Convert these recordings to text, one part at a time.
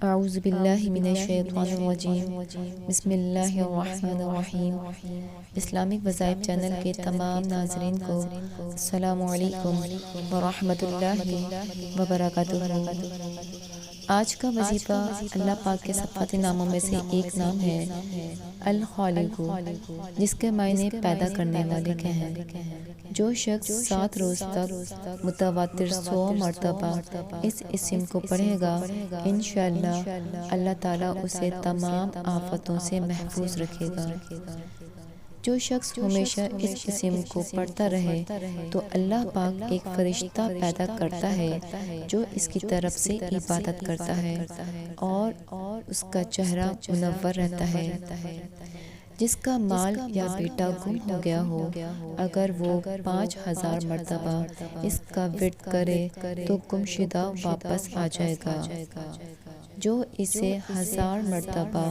اعوذ باللہ من الشیطان الرجیم بسم اللہ الرحمن الرحیم۔ اسلامک وظائف چینل کے تمام ناظرین کو السلام علیکم ورحمۃ اللہ وبرکاتہ۔ آج کا وظیفہ اللہ پاک کے صفات ناموں میں سے ایک نام ہے الخالق، جس کے معنی پیدا کرنے والے کے ہیں۔ جو شخص 7 روز تک متواتر 100 مرتبہ اس اسم کو پڑھے گا، انشاءاللہ اللہ تعالیٰ اسے تمام آفتوں سے محفوظ رکھے گا۔ جو شخص ہمیشہ اس اسم کو پڑھتا رہے تو اللہ پاک ایک فرشتہ پیدا کرتا ہے جو اس کی طرف سے عبادت کرتا ہے اور اس کا چہرہ منور رہتا ہے۔ جس کا مال یا بیٹا گم ہو گیا ہو، اگر وہ 5000 مرتبہ اس کا ورد کرے تو گمشدہ واپس آ جائے گا۔ جو اسے 1000 مرتبہ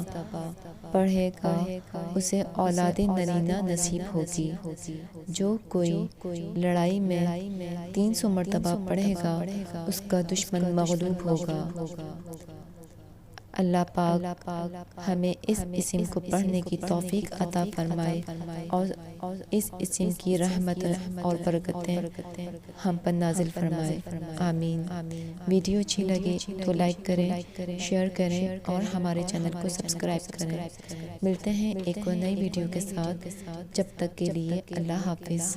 پڑھے گا اسے اولاد نرینہ نصیب ہوگی۔ جو کوئی لڑائی میں 300 مرتبہ پڑھے گا اس کا دشمن مغلوب ہوگا۔ اللہ پاک ہمیں اس اسم کو پڑھنے کی توفیق عطا فرمائے اور اس اسم کی رحمت اور برکتیں ہم پر نازل فرمائے، آمین۔ ویڈیو اچھی لگے تو لائک کریں، شیئر کریں اور ہمارے چینل کو سبسکرائب کریں۔ ملتے ہیں ایک اور نئی ویڈیو کے ساتھ، جب تک کے لیے اللہ حافظ۔